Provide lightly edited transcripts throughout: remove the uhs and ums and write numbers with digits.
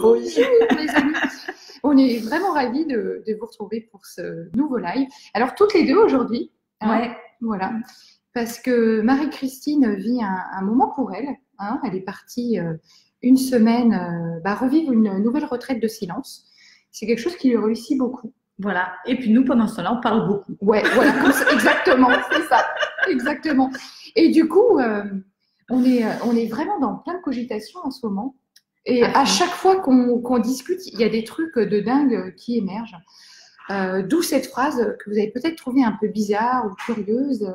Bonjour les amis. On est vraiment ravis de vous retrouver pour ce nouveau live. Alors toutes les deux aujourd'hui, Ouais. Voilà, parce que Marie-Christine vit un moment pour elle. Elle est partie une semaine revivre une nouvelle retraite de silence. C'est quelque chose qui lui réussit beaucoup. Voilà. Et puis nous, pendant ce temps-là, on parle beaucoup. Ouais, voilà, exactement, c'est ça, exactement. Et du coup, on est vraiment dans plein de cogitations en ce moment. Et à chaque fois qu'on discute, il y a des trucs de dingue qui émergent. D'où cette phrase que vous avez peut-être trouvée un peu bizarre ou curieuse.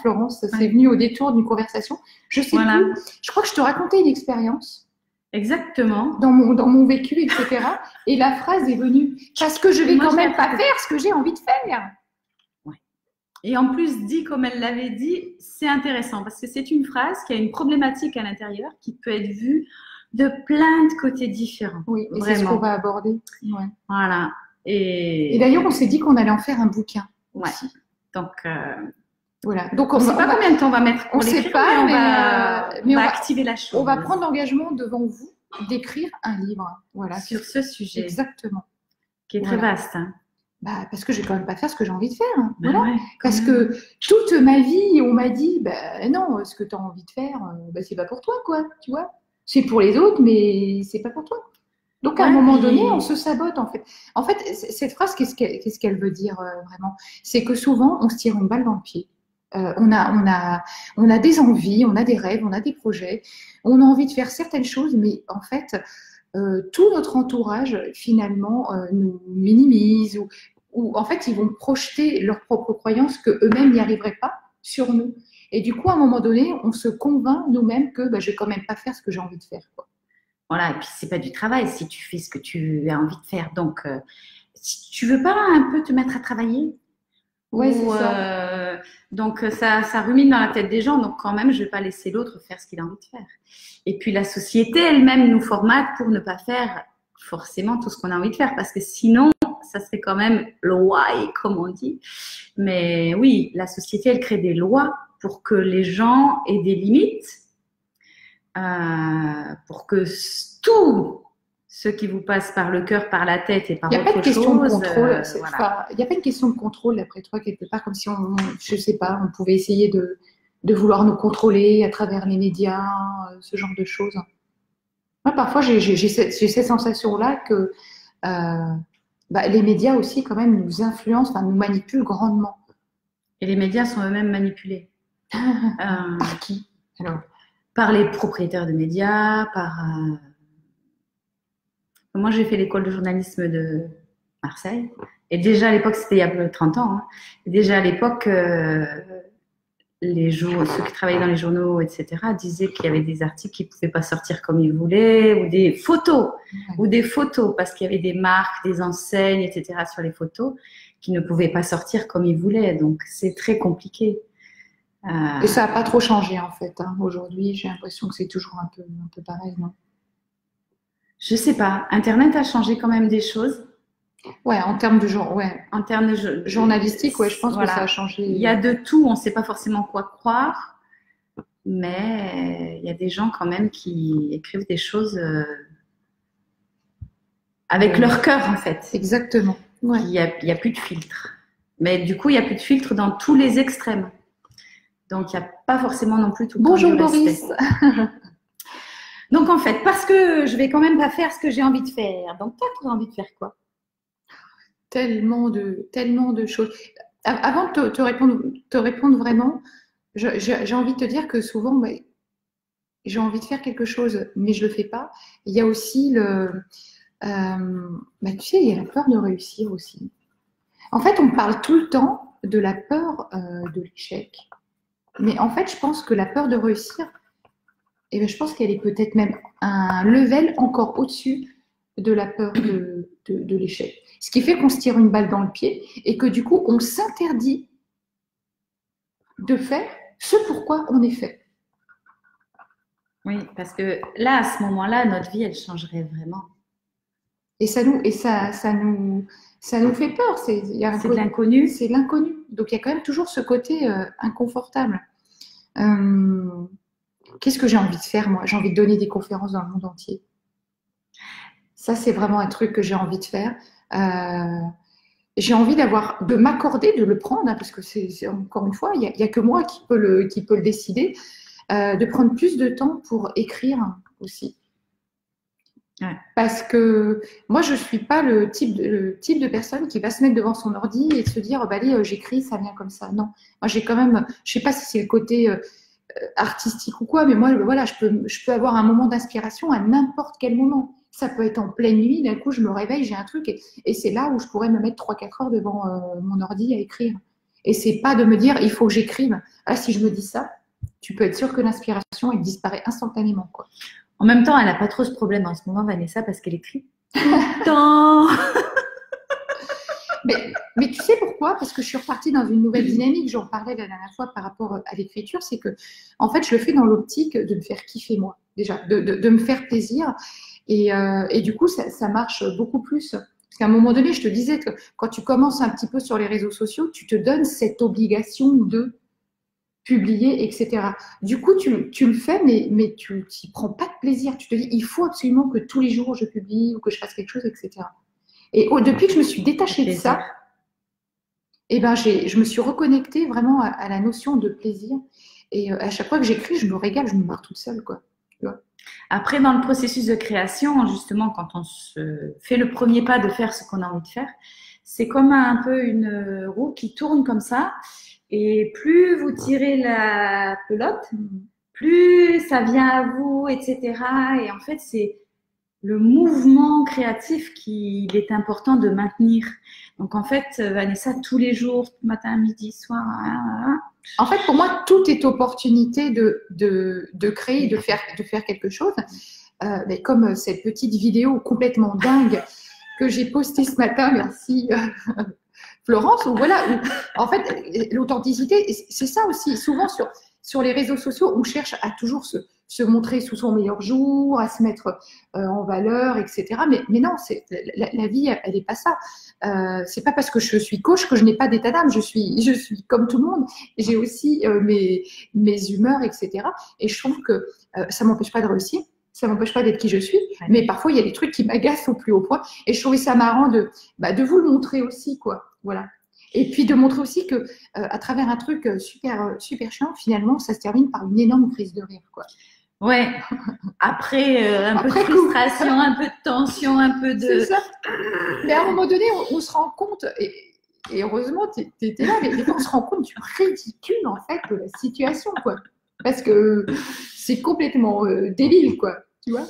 Florence, c'est venu au détour d'une conversation. Je sais plus. Je crois que je te racontais une expérience. Exactement. Dans mon vécu, etc. Et la phrase est venue parce que je vais quand même pas faire ce que j'ai envie de faire. Ouais. Et en plus, dit comme elle l'avait dit, c'est intéressant parce que c'est une phrase qui a une problématique à l'intérieur qui peut être vue de plein de côtés différents. Oui, et c'est ce qu'on va aborder. Ouais. Voilà. Et d'ailleurs, on s'est dit qu'on allait en faire un bouquin. Ouais. Aussi. Donc, voilà. Donc, on ne sait pas combien de temps on va mettre. On ne sait pas, mais on va activer la chose. On va prendre l'engagement devant vous d'écrire un livre. Voilà. Sur ce sujet. Exactement. Qui est très vaste. Hein. Parce que je vais quand même pas faire ce que j'ai envie de faire. Voilà. Ouais, parce que toute ma vie, on m'a dit, non, ce que tu as envie de faire, c'est pas pour toi, quoi. Tu vois. C'est pour les autres, mais c'est pas pour toi. Donc, à un moment donné, on se sabote, en fait. En fait, cette phrase, qu'est-ce qu'elle veut dire vraiment? C'est que souvent, on se tire une balle dans le pied. On a des envies, on a des rêves, on a des projets. On a envie de faire certaines choses, mais en fait, tout notre entourage, finalement, nous minimise ou en fait, ils vont projeter leurs propres croyances qu'eux-mêmes n'y arriveraient pas sur nous. Et du coup, à un moment donné, on se convainc nous-mêmes que je vais quand même pas faire ce que j'ai envie de faire, quoi. Voilà, et puis c'est pas du travail si tu fais ce que tu as envie de faire. Donc, si tu veux pas un peu te mettre à travailler. Oui, c'est ça. Donc, ça rumine dans la tête des gens. Donc, quand même, je vais pas laisser l'autre faire ce qu'il a envie de faire. Et puis, la société elle-même nous formate pour ne pas faire forcément tout ce qu'on a envie de faire. Parce que sinon, ça serait quand même loi, comme on dit. Mais oui, la société, elle crée des lois pour que les gens aient des limites. Pour que tout ce qui vous passe par le cœur, par la tête et par autre chose. Il n'y a pas de question de contrôle. Il n'y a pas une question de contrôle, d'après toi, quelque part, comme si je sais pas, on pouvait essayer de vouloir nous contrôler à travers les médias, ce genre de choses. Moi, parfois, j'ai cette sensation-là que les médias aussi, quand même, nous influencent, nous manipulent grandement. Et les médias sont eux-mêmes manipulés. Par qui, alors? Par les propriétaires de médias, Moi, j'ai fait l'école de journalisme de Marseille. Et déjà à l'époque, c'était il y a 30 ans. Hein. Et déjà à l'époque, ceux qui travaillaient dans les journaux, etc., disaient qu'il y avait des articles qui ne pouvaient pas sortir comme ils voulaient, ou des photos, parce qu'il y avait des marques, des enseignes, etc., sur les photos, qui ne pouvaient pas sortir comme ils voulaient. Donc, c'est très compliqué. Et ça n'a pas trop changé en fait. Aujourd'hui, j'ai l'impression que c'est toujours un peu pareil, non? Je sais pas. Internet a changé quand même des choses. Ouais, en termes de genre, en termes de journalistique, je pense que ça a changé. Il y a de tout. On ne sait pas forcément quoi croire, mais il y a des gens quand même qui écrivent des choses avec leur cœur en fait. Exactement. Ouais. Il y a plus de filtre. Mais du coup, il y a plus de filtre dans tous les extrêmes. Donc, il n'y a pas forcément non plus tout le temps Bonjour Boris. Donc, en fait, parce que je vais quand même pas faire ce que j'ai envie de faire. Donc, toi, tu as envie de faire quoi? Tellement de choses. Avant de te répondre vraiment, j'ai envie de te dire que souvent, j'ai envie de faire quelque chose, mais je le fais pas. Il y a aussi tu sais, il y a la peur de réussir aussi. En fait, on parle tout le temps de la peur de l'échec. Mais en fait, je pense que la peur de réussir, je pense qu'elle est peut-être même un level encore au-dessus de la peur de l'échec. Ce qui fait qu'on se tire une balle dans le pied et que du coup, on s'interdit de faire ce pourquoi on est fait. Oui, parce que là, à ce moment-là, notre vie, elle changerait vraiment. Et ça nous fait peur. C'est de l'inconnu. C'est l'inconnu. Donc, il y a quand même toujours ce côté inconfortable. Qu'est-ce que j'ai envie de faire, moi? J'ai envie de donner des conférences dans le monde entier. Ça, c'est vraiment un truc que j'ai envie de faire. Euh, j'ai envie de m'accorder, de le prendre, hein, parce que encore une fois, il y a que moi qui peut le décider, de prendre plus de temps pour écrire aussi. Ouais. Parce que moi, je ne suis pas le type de personne qui va se mettre devant son ordi et se dire, oh, bah, allez, j'écris, ça vient comme ça. Non, moi, j'ai quand même, je ne sais pas si c'est le côté artistique ou quoi, mais moi, voilà, je peux avoir un moment d'inspiration à n'importe quel moment. Ça peut être en pleine nuit, d'un coup, je me réveille, j'ai un truc, et c'est là où je pourrais me mettre 3-4 heures devant mon ordi à écrire. Et c'est pas de me dire, il faut que j'écrive. Ah, si je me dis ça, tu peux être sûr que l'inspiration, elle disparaît instantanément, quoi. En même temps, elle n'a pas trop ce problème en ce moment, Vanessa, parce qu'elle écrit tout le temps. Mais tu sais pourquoi? Parce que je suis repartie dans une nouvelle dynamique. J'en parlais la dernière fois par rapport à l'écriture. C'est que, en fait, je le fais dans l'optique de me faire kiffer moi, déjà, de me faire plaisir. Et du coup, ça marche beaucoup plus. Parce qu'à un moment donné, je te disais que quand tu commences un petit peu sur les réseaux sociaux, tu te donnes cette obligation de publier, etc. Du coup, tu le fais, mais tu n'y prends pas de plaisir. Tu te dis, il faut absolument que tous les jours je publie ou que je fasse quelque chose, etc. Et depuis que je me suis détachée de ça, eh ben, je me suis reconnectée vraiment à la notion de plaisir. Et à chaque fois que j'écris, je me régale, je me marre toute seule, quoi. Tu vois. Après, dans le processus de création, justement, quand on se fait le premier pas de faire ce qu'on a envie de faire, c'est comme un peu une roue qui tourne comme ça. Et plus vous tirez la pelote, plus ça vient à vous, etc. Et en fait, c'est le mouvement créatif qu'il est important de maintenir. Donc, en fait, Vanessa, tous les jours, matin, midi, soir, en fait, pour moi, tout est opportunité de créer, de faire quelque chose. Mais comme cette petite vidéo complètement dingue que j'ai postée ce matin, merci Florence, où voilà, où, en fait, l'authenticité, c'est ça aussi. Souvent sur les réseaux sociaux, on cherche à toujours se montrer sous son meilleur jour, à se mettre en valeur, etc. Mais non, la vie, elle n'est pas ça. C'est pas parce que je suis coach que je n'ai pas d'état d'âme. Je suis comme tout le monde. J'ai aussi mes humeurs, etc. Et je trouve que ça m'empêche pas de réussir. Ça m'empêche pas d'être qui je suis, mais parfois il y a des trucs qui m'agacent au plus haut point. Et je trouvais ça marrant de vous le montrer aussi, quoi. Voilà. Et puis de montrer aussi que à travers un truc super chiant, finalement, ça se termine par une énorme crise de rire, quoi. Ouais. Après, un peu de frustration, un peu de tension, un peu de. C'est ça. Mais à un moment donné, on se rend compte, et heureusement, tu étais là, mais on se rend compte du ridicule, en fait, de la situation, quoi. Parce que c'est complètement débile, quoi. Tu vois?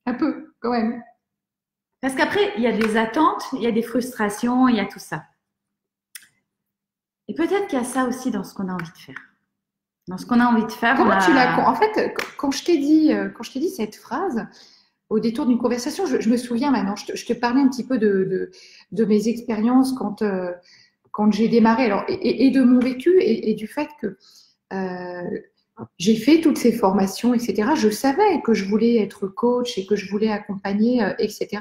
Un peu, quand même. Parce qu'après, il y a des attentes, il y a des frustrations, il y a tout ça. Et peut-être qu'il y a ça aussi dans ce qu'on a envie de faire. Dans ce qu'on a envie de faire. Comment tu l'as. En fait, quand je t'ai dit cette phrase, au détour d'une conversation, je me souviens maintenant, je te parlais un petit peu de mes expériences quand j'ai démarré, alors, et de mon vécu et du fait que j'ai fait toutes ces formations, etc. Je savais que je voulais être coach et que je voulais accompagner, etc.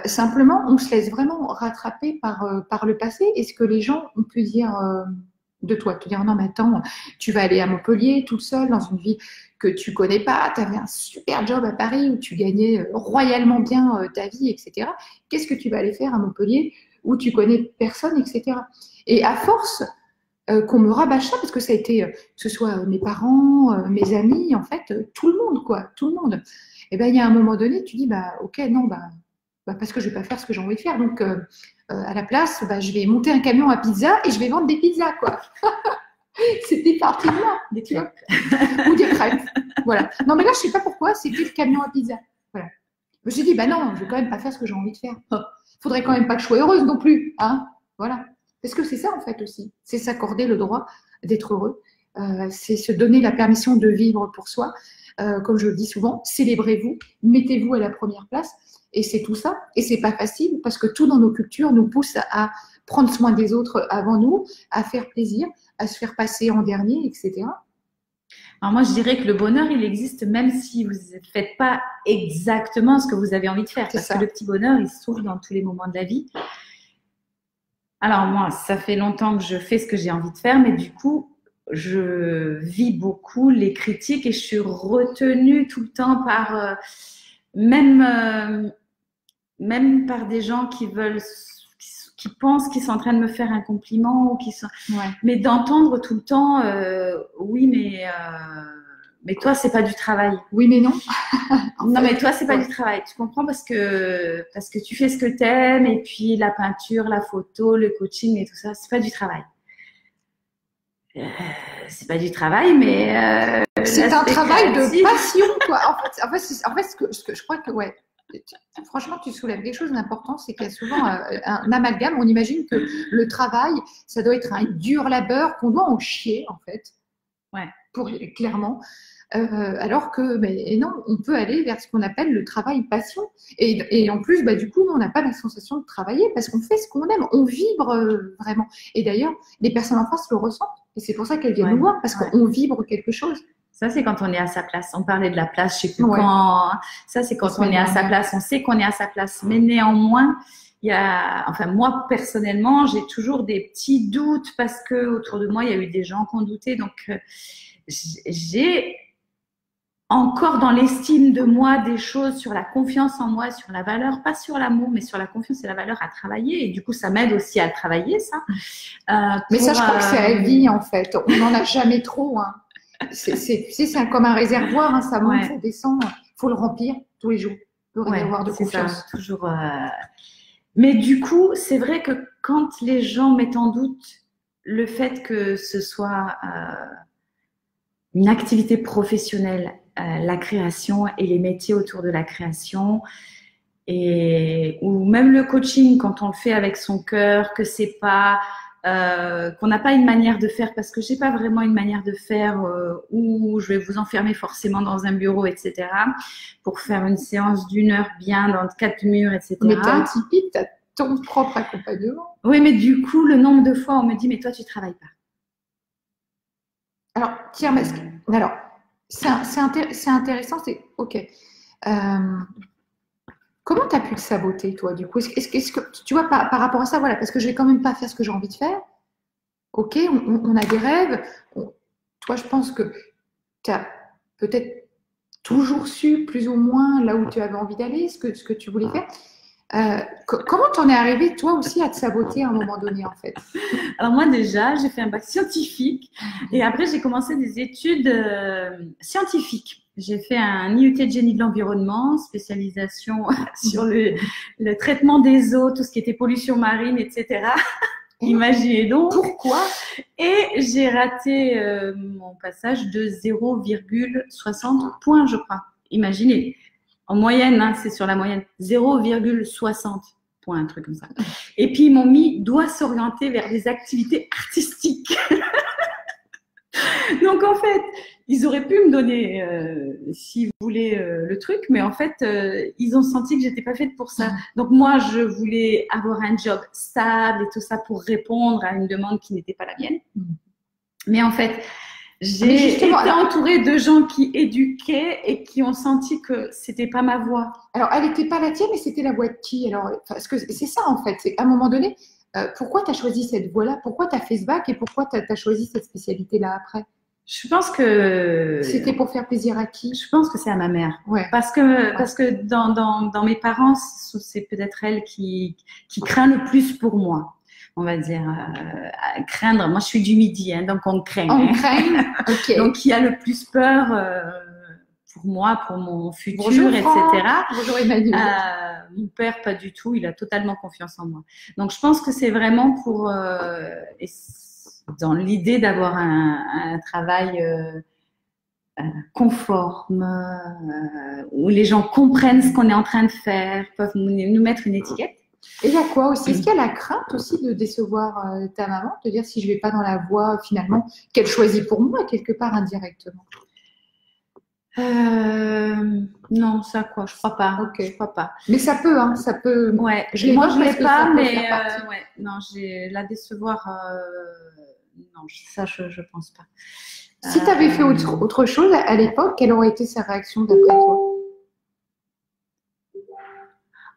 Simplement, on se laisse vraiment rattraper par le passé et ce que les gens ont pu dire de toi. Te dire, non, mais attends, tu vas aller à Montpellier toute seule dans une vie que tu connais pas, tu avais un super job à Paris où tu gagnais royalement bien ta vie, etc. Qu'est-ce que tu vas aller faire à Montpellier où tu connais personne, etc. Et à force qu'on me rabâche ça, parce que ça a été, que ce soit mes parents, mes amis, en fait, tout le monde, quoi, tout le monde. Et ben il y a un moment donné, tu dis, bah, ok, non, parce que je vais pas faire ce que j'ai envie de faire. Donc, à la place, je vais monter un camion à pizza et je vais vendre des pizzas, quoi. C'était parti de là, des crêpes. Ou des crêpes. Voilà. Non, mais là, je sais pas pourquoi, c'était le camion à pizza. Voilà. Je me suis dit, non, je vais quand même pas faire ce que j'ai envie de faire. Faudrait quand même pas que je sois heureuse non plus, hein. Voilà. Parce que c'est ça, en fait, aussi. C'est s'accorder le droit d'être heureux. C'est se donner la permission de vivre pour soi. Comme je le dis souvent, célébrez-vous, mettez-vous à la première place. Et c'est tout ça. Et c'est pas facile parce que tout dans nos cultures nous pousse à prendre soin des autres avant nous, à faire plaisir, à se faire passer en dernier, etc. Alors moi, je dirais que le bonheur, il existe même si vous ne faites pas exactement ce que vous avez envie de faire. Parce que le petit bonheur, il se trouve dans tous les moments de la vie. Alors moi, ça fait longtemps que je fais ce que j'ai envie de faire, mais du coup, je vis beaucoup les critiques et je suis retenue tout le temps par même même par des gens qui pensent qu'ils sont en train de me faire un compliment ou mais d'entendre tout le temps, oui, mais toi, c'est pas du travail. Oui, mais non. Non, mais toi, c'est pas du travail. Tu comprends parce que tu fais ce que t'aimes et puis la peinture, la photo, le coaching et tout ça, c'est pas du travail. C'est pas du travail, mais c'est un travail de passion, quoi. En fait, ce que je crois que, ouais, franchement, tu soulèves quelque chose d'important, c'est qu'il y a souvent un amalgame. On imagine que le travail, ça doit être un dur labeur, qu'on doit en chier, en fait. Ouais. Clairement. Alors que, non, on peut aller vers ce qu'on appelle le travail passion. Et en plus, du coup, on n'a pas la sensation de travailler parce qu'on fait ce qu'on aime, on vibre vraiment. Et d'ailleurs, les personnes en face le ressentent. Et c'est pour ça qu'elles viennent nous voir, parce qu'on vibre quelque chose. Ça, c'est quand on est à sa place. On parlait de la place, je sais plus quand. Ça, c'est quand on est à sa place. On sait qu'on est à sa place. Mais néanmoins, moi, personnellement, j'ai toujours des petits doutes parce que autour de moi, il y a eu des gens qui ont douté. Donc, j'ai encore dans l'estime de moi des choses sur la confiance en moi, sur la valeur, pas sur l'amour, mais sur la confiance et la valeur à travailler. Et du coup, ça m'aide aussi à travailler, ça. Mais ça, je crois que c'est la vie, en fait. On n'en a jamais trop. Hein. C'est comme un réservoir, hein, ça monte, ça descend. Il faut le remplir tous les jours. Le réservoir de confiance. Ça, toujours. Mais du coup, c'est vrai que quand les gens mettent en doute le fait que ce soit une activité professionnelle, la création et les métiers autour de la création, ou même le coaching quand on le fait avec son cœur, que c'est pas qu'on n'a pas une manière de faire, parce que j'ai pas vraiment une manière de faire où je vais vous enfermer forcément dans un bureau, etc. pour faire une séance d'1 heure bien dans 4 murs, etc. Mais t'es atypique, t'as ton propre accompagnement. Oui, mais du coup, le nombre de fois on me dit mais toi tu travailles pas. Alors, tiens, alors, c'est intéressant, c'est ok. Comment tu as pu le saboter, toi, du coup? Est-ce que tu vois, par rapport à ça, voilà, parce que je vais quand même pas faire ce que j'ai envie de faire. Ok, on a des rêves. Toi, je pense que tu as peut-être toujours su plus ou moins là où tu avais envie d'aller, ce que tu voulais faire. Comment t'en es arrivé, toi aussi, à te saboter à un moment donné, en fait? Alors moi, déjà, j'ai fait un bac scientifique et après, j'ai commencé des études scientifiques. J'ai fait un IUT de génie de l'environnement, spécialisation sur le traitement des eaux, tout ce qui était pollution marine, etc. Imaginez donc. Pourquoi? Et j'ai raté mon passage de 0,60 points, je crois. Imaginez. En moyenne, hein, c'est sur la moyenne, 0,60 points, un truc comme ça. Et puis, ils m'ont mis, doit s'orienter vers des activités artistiques. Donc, en fait, ils auraient pu me donner, s'ils voulaient, le truc, mais en fait, ils ont senti que j'étais pas faite pour ça. Donc, moi, je voulais avoir un job stable et tout ça pour répondre à une demande qui n'était pas la mienne. Mais en fait, j'ai été entourée de gens qui éduquaient et qui ont senti que c'était pas ma voie. Alors, elle n'était pas la tienne, mais c'était la voie de qui? Alors, parce que c'est ça, en fait. C'est à un moment donné, pourquoi tu as choisi cette voie-là? Pourquoi tu as fait ce bac et pourquoi tu as choisi cette spécialité-là après? Je pense que c'était pour faire plaisir à qui? Je pense que c'est à ma mère. Ouais. Parce que dans mes parents, c'est peut-être elle qui craint le plus pour moi. On va dire, craindre. Moi, je suis du Midi, hein, donc on craint. On craint, ok. Donc, il y a le plus peur pour moi, pour mon futur, Bonjour, etc. Bonjour Emmanuel. Mon père, pas du tout. Il a totalement confiance en moi. Donc, je pense que c'est vraiment pour, dans l'idée d'avoir un travail conforme, où les gens comprennent ce qu'on est en train de faire, peuvent nous mettre une étiquette. Et il y a quoi aussi? Est-ce qu'il y a la crainte aussi de décevoir ta maman, de dire si je ne vais pas dans la voie finalement qu'elle choisit pour moi, quelque part indirectement? Non, ça quoi, je crois pas. Ok, je crois pas. Mais ça peut, hein, ça peut. Ouais, moi je l'ai pas, mais ouais, non, la décevoir. Non, ça je pense pas. Si tu avais fait autre chose à l'époque, quelle aurait été sa réaction d'après toi?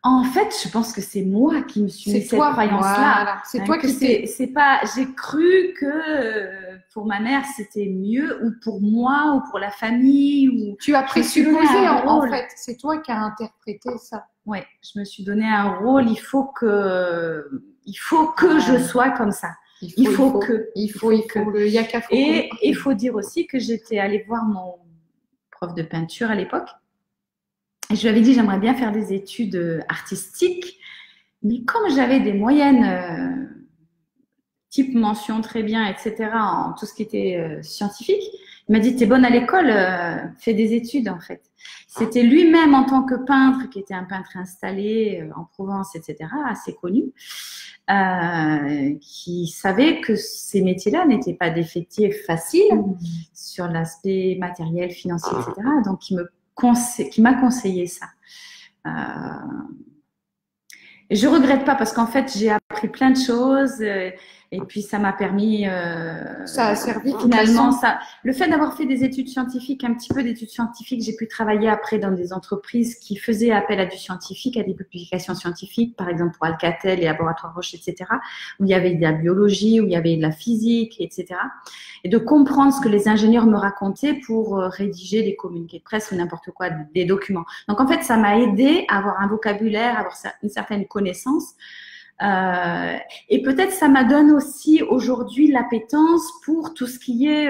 En fait, je pense que c'est moi qui me suis mis cette croyance-là. Voilà. C'est toi qui c'est pas. J'ai cru que pour ma mère, c'était mieux, ou pour moi, ou pour la famille. Ou... Tu as Je me suis donné présupposé, un en rôle. fait. C'est toi qui as interprété ça. Oui, je me suis donné un rôle. Il faut que je sois comme ça. Il faut que. Le yaka faut. Et il faut dire aussi que j'étais allée voir mon prof de peinture à l'époque. Et je lui avais dit, j'aimerais bien faire des études artistiques. Mais comme j'avais des moyennes, type mention très bien, etc., en tout ce qui était scientifique, il m'a dit, t'es bonne à l'école, fais des études en fait. C'était lui-même en tant que peintre, qui était un peintre installé en Provence, etc., assez connu, qui savait que ces métiers-là n'étaient pas des métiers faciles sur l'aspect matériel, financier, etc. Donc, qui m'a conseillé ça. Et je regrette pas parce qu'en fait, j'ai appris plein de choses et puis ça m'a permis. Ça a servi finalement. Le fait d'avoir fait des études scientifiques, un petit peu d'études scientifiques, j'ai pu travailler après dans des entreprises qui faisaient appel à du scientifique, à des publications scientifiques, par exemple pour Alcatel, les laboratoires Roche, etc., où il y avait de la biologie, où il y avait de la physique, etc. Et de comprendre ce que les ingénieurs me racontaient pour rédiger des communiqués de presse ou n'importe quoi, des documents. Donc en fait, ça m'a aidé à avoir un vocabulaire, à avoir une certaine connaissance. Et peut-être ça m'a donné aussi aujourd'hui l'appétence pour tout ce qui est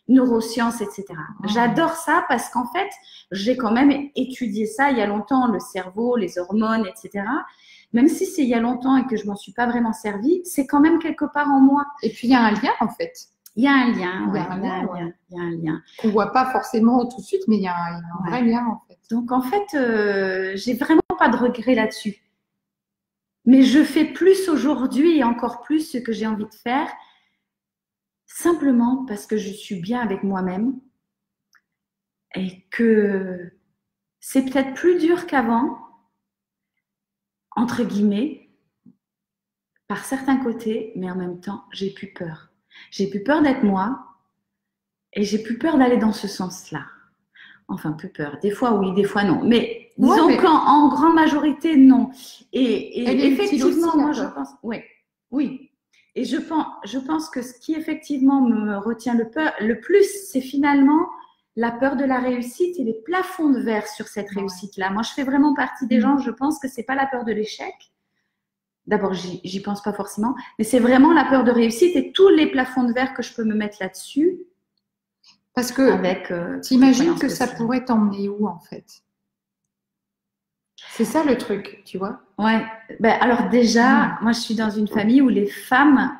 neurosciences, etc. J'adore ça parce qu'en fait, j'ai quand même étudié ça il y a longtemps, le cerveau, les hormones, etc. Même si c'est il y a longtemps et que je m'en suis pas vraiment servie, c'est quand même quelque part en moi. Et puis il y a un lien en fait. Il y a un lien, il y a un lien. Qu'on voit pas forcément tout de suite, mais il y a un vrai lien en fait. Donc en fait, j'ai vraiment pas de regret là-dessus. Mais je fais plus aujourd'hui et encore plus ce que j'ai envie de faire, simplement parce que je suis bien avec moi-même et que c'est peut-être plus dur qu'avant, entre guillemets, par certains côtés, mais en même temps, j'ai plus peur. J'ai plus peur d'être moi et j'ai plus peur d'aller dans ce sens-là. Enfin, plus peur. Des fois, oui, des fois, non. Mais disons qu'en grande majorité, non. Et effectivement, aussi, moi, je pense... Oui. Et je pense que ce qui, effectivement, me retient le plus, c'est finalement la peur de la réussite et les plafonds de verre sur cette réussite-là. Moi, je fais vraiment partie des gens, je pense que c'est pas la peur de l'échec. D'abord, j'y pense pas forcément. Mais c'est vraiment la peur de réussite et tous les plafonds de verre que je peux me mettre là-dessus. Parce que t'imagines que ça pourrait t'emmener où en fait? C'est ça le truc, tu vois? Ouais. Ben, alors déjà, moi je suis dans une famille où les femmes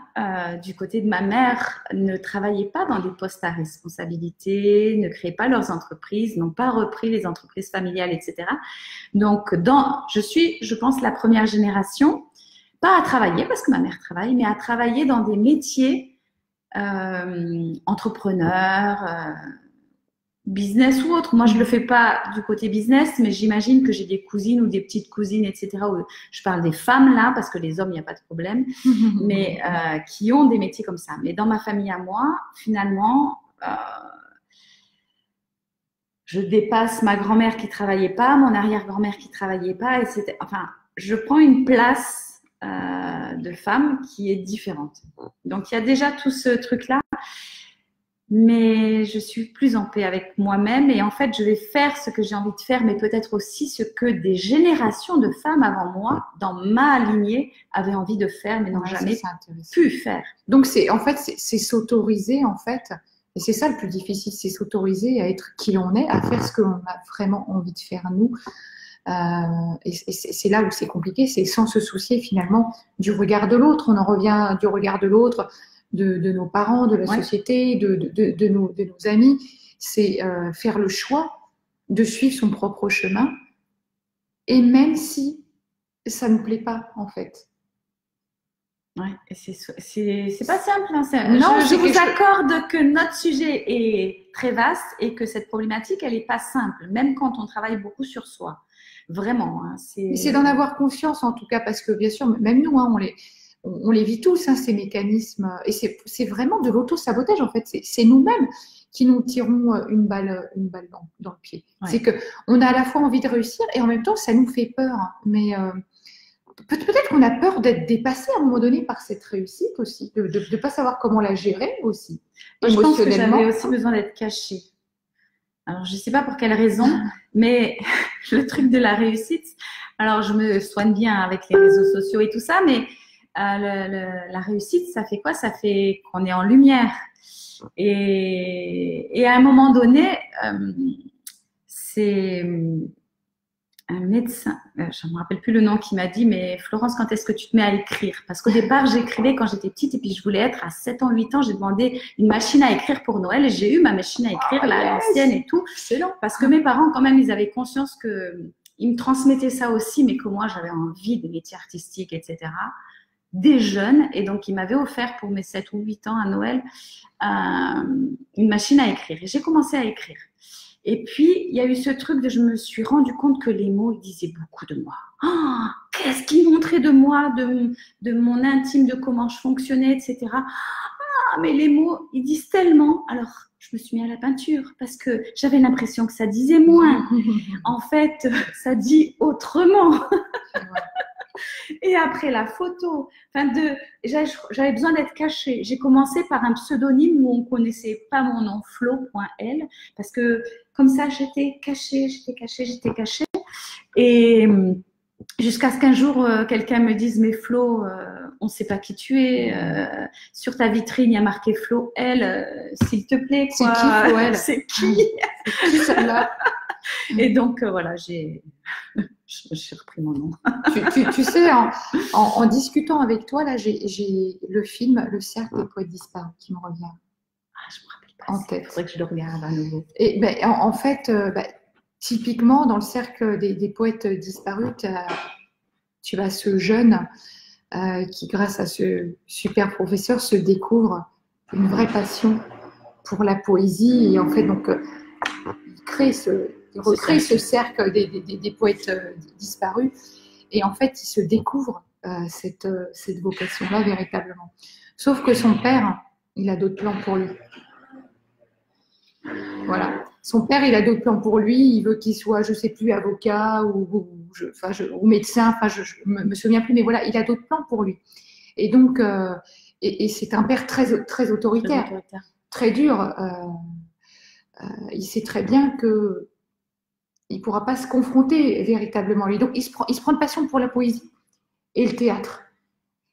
du côté de ma mère ne travaillaient pas dans des postes à responsabilité, ne créaient pas leurs entreprises, n'ont pas repris les entreprises familiales, etc. Donc je suis, je pense, la première génération, pas à travailler parce que ma mère travaille, mais à travailler dans des métiers entrepreneur, business ou autre. Moi, je ne le fais pas du côté business, mais j'imagine que j'ai des cousines ou des petites cousines, etc. Où je parle des femmes là, parce que les hommes, il n'y a pas de problème, mais qui ont des métiers comme ça. Mais dans ma famille à moi, finalement, je dépasse ma grand-mère qui ne travaillait pas, mon arrière-grand-mère qui ne travaillait pas, etc. Enfin, je prends une place de femme qui est différente. Donc, il y a déjà tout ce truc-là, mais je suis plus en paix avec moi-même et en fait, je vais faire ce que j'ai envie de faire, mais peut-être aussi ce que des générations de femmes avant moi, dans ma lignée, avaient envie de faire, mais n'ont jamais pu faire. Donc, c'est s'autoriser, en fait, et c'est ça le plus difficile, c'est s'autoriser à être qui l'on est, à faire ce qu'on a vraiment envie de faire nous. Et c'est là où c'est compliqué, c'est sans se soucier finalement du regard de l'autre. On en revient du regard de l'autre, de nos parents, de la société, de nos amis. C'est faire le choix de suivre son propre chemin, et même si ça ne plaît pas en fait. Ouais, c'est pas simple. Hein, non, je vous accorde que notre sujet est très vaste et que cette problématique, elle n'est pas simple, même quand on travaille beaucoup sur soi. Vraiment. Hein, c'est d'en avoir conscience en tout cas, parce que bien sûr, même nous, hein, on les vit tous, hein, ces mécanismes. Et c'est vraiment de l'auto-sabotage en fait. C'est nous-mêmes qui nous tirons une balle dans le pied. Ouais. C'est qu'on a à la fois envie de réussir et en même temps, ça nous fait peur. Hein, mais peut-être qu'on a peur d'être dépassé à un moment donné par cette réussite aussi, de ne pas savoir comment la gérer aussi, Moi, je pense que émotionnellement. j'avais aussi besoin d'être cachée. Alors, je ne sais pas pour quelle raison, mais le truc de la réussite, alors je me soigne bien avec les réseaux sociaux et tout ça, mais la réussite, ça fait quoi? Ça fait qu'on est en lumière. Et à un moment donné, c'est un médecin, je ne me rappelle plus le nom, qui m'a dit, mais Florence, quand est-ce que tu te mets à écrire? Parce qu'au départ, j'écrivais quand j'étais petite et puis je voulais être à 7 ans, 8 ans, j'ai demandé une machine à écrire pour Noël et j'ai eu ma machine à écrire, l'ancienne et tout. Excellent. Parce que mes parents, quand même, ils avaient conscience que ils me transmettaient ça aussi, mais que moi, j'avais envie des métiers artistiques, etc. Des jeunes, et donc ils m'avaient offert pour mes 7 ou 8 ans à Noël une machine à écrire. Et j'ai commencé à écrire. Et puis, il y a eu ce truc de je me suis rendu compte que les mots, ils disaient beaucoup de moi. Oh, qu'est-ce qu'ils montraient de moi, de mon intime, de comment je fonctionnais, etc. Ah, mais les mots, ils disent tellement. Alors, je me suis mis à la peinture parce que j'avais l'impression que ça disait moins. En fait, ça dit autrement. Et après la photo, j'avais besoin d'être cachée. J'ai commencé par un pseudonyme où on ne connaissait pas mon nom, Flo.L, parce que comme ça, j'étais cachée. Et jusqu'à ce qu'un jour, quelqu'un me dise, mais Flo, on ne sait pas qui tu es. Sur ta vitrine, il y a marqué Flo.L, s'il te plaît. C'est qui, Flo.L? C'est qui? C'est qui celle-là? Et donc, voilà, j'ai repris mon nom. Tu sais, en discutant avec toi, là, j'ai le film Le Cercle des Poètes Disparus qui me revient. Ah, je me rappelle pas. En tête. Il faudrait que je le regarde à nouveau. Et ben, en fait, typiquement, dans le Cercle des Poètes Disparus, tu as ce jeune qui, grâce à ce super professeur, se découvre une vraie passion pour la poésie. Et en fait, donc, il recrée ce cercle des poètes disparus. Et en fait, il se découvre cette vocation-là véritablement. Sauf que son père, il a d'autres plans pour lui. Voilà. Son père, il a d'autres plans pour lui. Il veut qu'il soit, je ne sais plus, avocat ou médecin. Enfin, je me souviens plus, mais voilà, il a d'autres plans pour lui. Et donc, et c'est un père très autoritaire, très dur. Il sait très bien que il ne pourra pas se confronter véritablement à lui. Donc, il se prend de passion pour la poésie et le théâtre.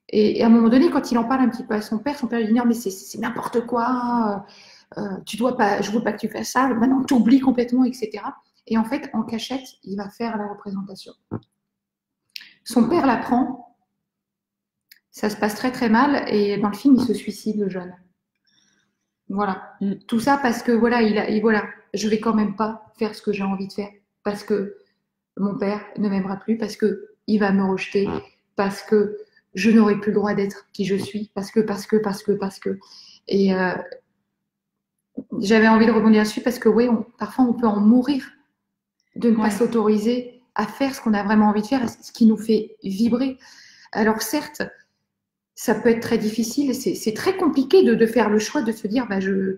Et à un moment donné, quand il en parle un petit peu à son père lui dit non, mais c'est n'importe quoi. Tu dois pas, je veux pas que tu fasses ça. Maintenant, tu oublies complètement, etc. Et en fait, en cachette, il va faire la représentation. Son père l'apprend. Ça se passe très très mal. Et dans le film, il se suicide, le jeune. Voilà. Tout ça parce que voilà, voilà, je vais quand même pas faire ce que j'ai envie de faire parce que mon père ne m'aimera plus, parce que il va me rejeter, parce que je n'aurai plus le droit d'être qui je suis, parce que. Et j'avais envie de rebondir dessus parce que oui, parfois on peut en mourir de ne pas s'autoriser à faire ce qu'on a vraiment envie de faire, ce qui nous fait vibrer. Alors certes, ça peut être très difficile, c'est très compliqué de faire le choix de se dire,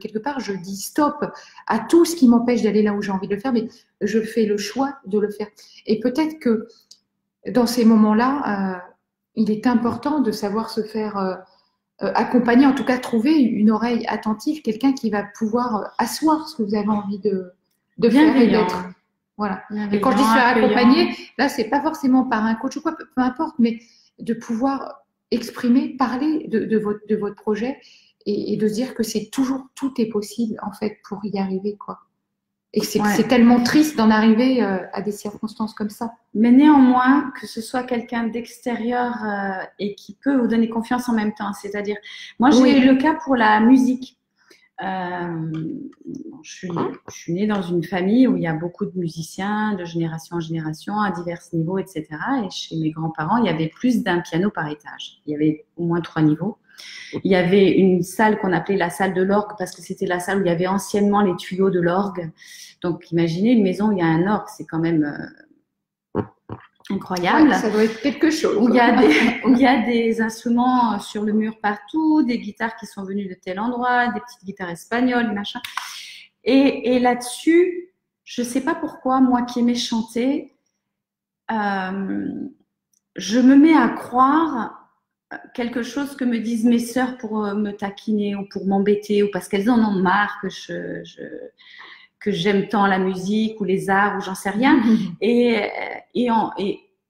quelque part, je dis stop à tout ce qui m'empêche d'aller là où j'ai envie de le faire, mais je fais le choix de le faire. Et peut-être que dans ces moments-là, il est important de savoir se faire accompagner, en tout cas trouver une oreille attentive, quelqu'un qui va pouvoir asseoir ce que vous avez envie de faire et d'être. Voilà. Et quand je dis se faire accompagner, là, c'est pas forcément par un coach ou quoi, peu importe, mais de pouvoir exprimer, parler de votre projet et de se dire que tout est possible en fait pour y arriver, quoi. Et que c'est tellement triste d'en arriver à des circonstances comme ça. Mais néanmoins, que ce soit quelqu'un d'extérieur et qui peut vous donner confiance en même temps. C'est-à-dire, moi j'ai eu le cas pour la musique. Je suis née dans une famille où il y a beaucoup de musiciens de génération en génération à divers niveaux, etc. Et chez mes grands-parents, il y avait plus d'un piano par étage. Il y avait au moins 3 niveaux. Il y avait une salle qu'on appelait la salle de l'orgue parce que c'était la salle où il y avait anciennement les tuyaux de l'orgue. Donc imaginez une maison où il y a un orgue, c'est quand même incroyable. Ouais, ça doit être quelque chose. Où il y a des instruments sur le mur partout, des guitares qui sont venues de tel endroit, des petites guitares espagnoles, machin. Et là-dessus, je ne sais pas pourquoi, moi qui aimais chanter, je me mets à croire quelque chose que me disent mes sœurs pour me taquiner ou pour m'embêter ou parce qu'elles en ont marre que j'aime tant la musique ou les arts ou j'en sais rien. Et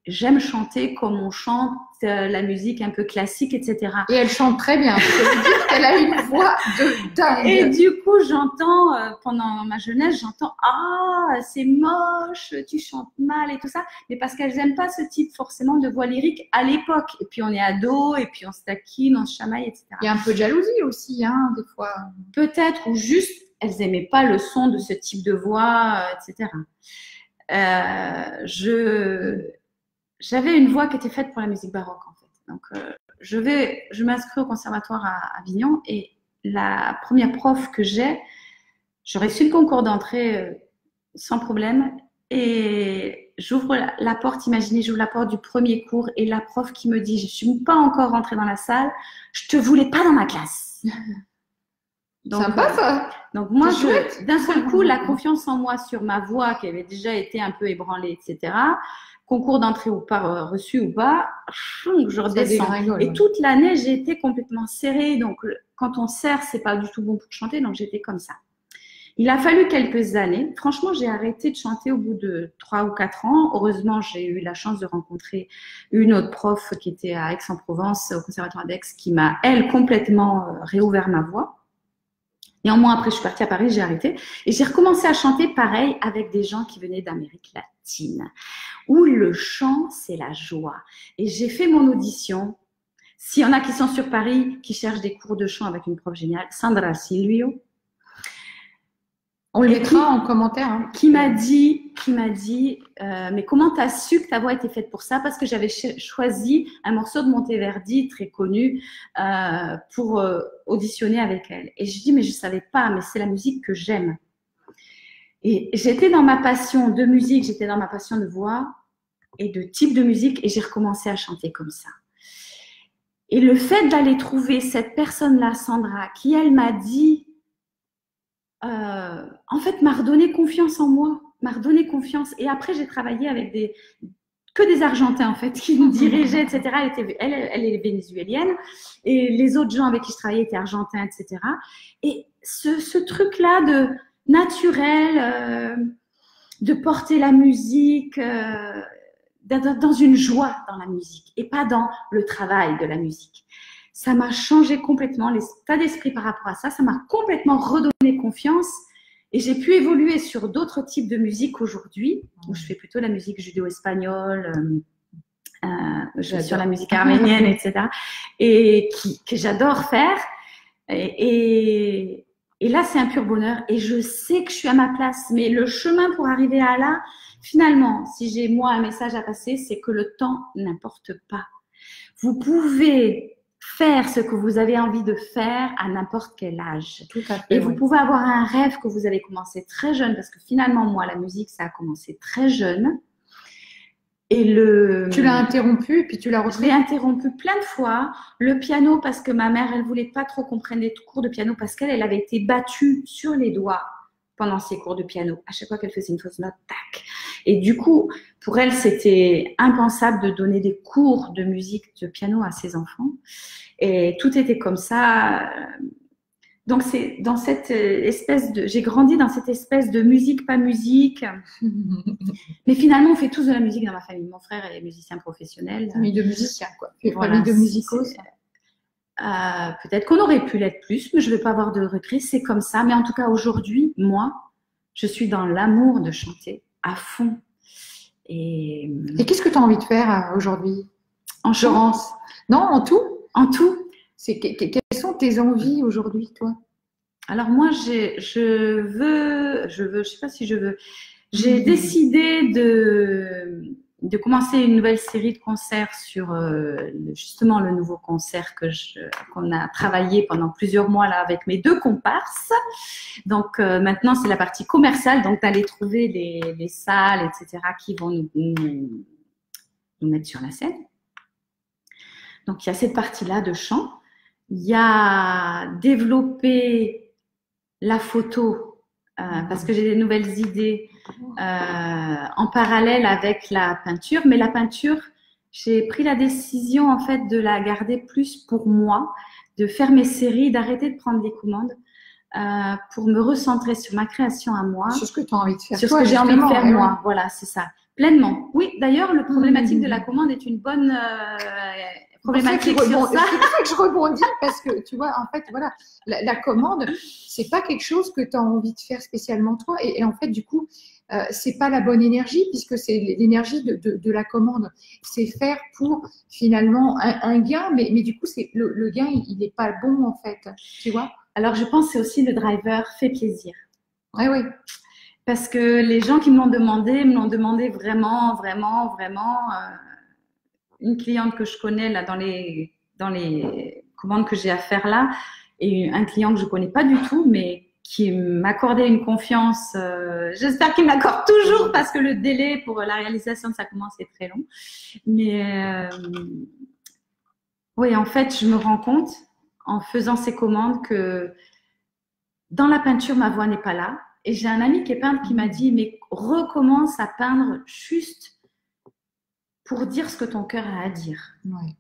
j'aime chanter comme on chante la musique un peu classique, etc. Et elle chante très bien. Je veux dire qu'elle a une voix de dingue. Et du coup, j'entends, pendant ma jeunesse, j'entends « Ah, c'est moche, tu chantes mal et tout ça ». Mais parce qu'elles n'aiment pas ce type forcément de voix lyrique à l'époque. Et puis, on est ado, et puis on se taquine, on se chamaille, etc. Il y a un peu de jalousie aussi, hein, des fois. Peut-être, ou juste, elles n'aimaient pas le son de ce type de voix, etc. J'avais une voix qui était faite pour la musique baroque, en fait. Donc, je m'inscris au conservatoire à Avignon et la première prof que j'aurais su le concours d'entrée sans problème. Et j'ouvre la porte, imaginez, j'ouvre la porte du premier cours et la prof qui me dit, je ne suis pas encore rentrée dans la salle, je te voulais pas dans ma classe. Donc, sympa ça. Donc moi, d'un seul coup, la confiance en moi sur ma voix qui avait déjà été un peu ébranlée, etc., concours d'entrée ou pas, reçu ou pas, je redescends. Et toute l'année, j'ai été complètement serrée. Donc, quand on serre, c'est pas du tout bon pour chanter. Donc, j'étais comme ça. Il a fallu quelques années. Franchement, j'ai arrêté de chanter au bout de 3 ou 4 ans. Heureusement, j'ai eu la chance de rencontrer une autre prof qui était à Aix-en-Provence, au Conservatoire d'Aix, qui m'a, elle, complètement réouvert ma voix. Néanmoins, après, je suis partie à Paris, j'ai arrêté. Et j'ai recommencé à chanter pareil avec des gens qui venaient d'Amérique latine, où le chant, c'est la joie. Et j'ai fait mon audition. S'il y en a qui sont sur Paris, qui cherchent des cours de chant avec une prof géniale, Sandra Silvio. On le mettra en commentaire. Hein. Qui m'a dit, mais comment tu as su que ta voix était faite pour ça? Parce que j'avais choisi un morceau de Monteverdi très connu pour auditionner avec elle. Et je dis, mais je ne savais pas, mais c'est la musique que j'aime. Et j'étais dans ma passion de musique, j'étais dans ma passion de voix et de type de musique et j'ai recommencé à chanter comme ça. Et le fait d'aller trouver cette personne-là, Sandra, qui elle m'a dit, en fait, m'a redonné confiance en moi, m'a redonné confiance. Et après, j'ai travaillé avec que des Argentins, en fait, qui me dirigeaient, etc. Elle est vénézuélienne. Et les autres gens avec qui je travaillais étaient argentins, etc. Et ce truc-là de naturel, de porter la musique, dans une joie dans la musique et pas dans le travail de la musique. Ça m'a changé complètement l'état d'esprit par rapport à ça. Ça m'a complètement redonné confiance et j'ai pu évoluer sur d'autres types de musique aujourd'hui, où je fais plutôt la musique judéo-espagnole, sur la musique arménienne, etc. Et que j'adore faire. Et là, c'est un pur bonheur. Et je sais que je suis à ma place. Mais le chemin pour arriver à là, finalement, si j'ai moi un message à passer, c'est que le temps n'importe pas. Vous pouvez faire ce que vous avez envie de faire à n'importe quel âge. Tout à fait, et vous pouvez avoir un rêve que vous avez commencé très jeune, parce que finalement, moi, la musique, ça a commencé très jeune. Et tu l'as interrompu et puis tu l'as repris. Je l'ai interrompu plein de fois. Le piano, parce que ma mère, elle voulait pas trop qu'on prenne les cours de piano parce qu'elle avait été battue sur les doigts pendant ses cours de piano. À chaque fois qu'elle faisait une fausse note, tac. Et du coup, pour elle, c'était impensable de donner des cours de musique de piano à ses enfants. Et tout était comme ça. Donc, c'est dans cette espèce de... J'ai grandi dans cette espèce de musique, pas musique. Mais finalement, on fait tous de la musique dans ma famille. Mon frère est musicien professionnel. Famille de musiciens, quoi. Voilà, famille de musicos. Peut-être qu'on aurait pu l'être plus, mais je ne vais pas avoir de regret. C'est comme ça. Mais en tout cas, aujourd'hui, moi, je suis dans l'amour de chanter à fond. Et qu'est-ce que tu as envie de faire aujourd'hui? En chant? Non, en tout. En tout. Quelles sont tes envies aujourd'hui, toi? Alors moi, je sais pas si je veux. J'ai décidé de commencer une nouvelle série de concerts sur justement le nouveau concert qu'on a travaillé pendant plusieurs mois là avec mes 2 comparses. Donc maintenant, c'est la partie commerciale, donc d'aller trouver les salles, etc., qui vont nous mettre sur la scène. Donc il y a cette partie-là de chant. Il y a développer la photo parce que j'ai des nouvelles idées en parallèle avec la peinture. Mais la peinture, j'ai pris la décision en fait de la garder plus pour moi, de faire mes séries, d'arrêter de prendre des commandes pour me recentrer sur ma création à moi, sur ce que tu as envie de faire, sur ce que j'ai envie de faire moi. Voilà, c'est ça. Pleinement. Oui, d'ailleurs, le problématique de la commande est une bonne problématique sur ça. C'est pour ça que je rebondis, parce que tu vois, en fait, voilà, la commande, c'est pas quelque chose que tu as envie de faire spécialement toi. Et en fait, du coup, c'est pas la bonne énergie, puisque c'est l'énergie de la commande. C'est faire pour finalement un gain, mais du coup, le gain, il n'est pas bon, en fait. Tu vois? Alors, je pense que c'est aussi le driver fait plaisir. Oui, oui. Parce que les gens qui me l'ont demandé vraiment, vraiment, vraiment. Une cliente que je connais là dans les commandes que j'ai à faire là, et un client que je connais pas du tout, mais qui m'accordait une confiance. J'espère qu'il m'accorde toujours, parce que le délai pour la réalisation de sa commande est très long. Mais oui, en fait, je me rends compte en faisant ces commandes que dans la peinture, ma voix n'est pas là. Et j'ai un ami qui est peintre qui m'a dit, mais recommence à peindre juste pour dire ce que ton cœur a à dire. Ouais.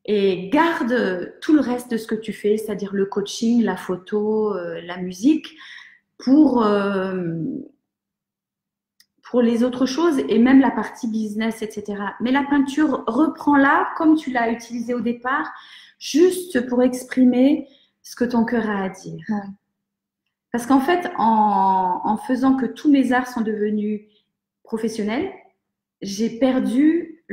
Et garde tout le reste de ce que tu fais, c'est-à-dire le coaching, la photo, la musique, pour les autres choses, et même la partie business, etc. Mais la peinture, reprends-la comme tu l'as utilisée au départ, juste pour exprimer ce que ton cœur a à dire. Ouais. Parce qu'en fait, en faisant que tous mes arts sont devenus professionnels, j'ai perdu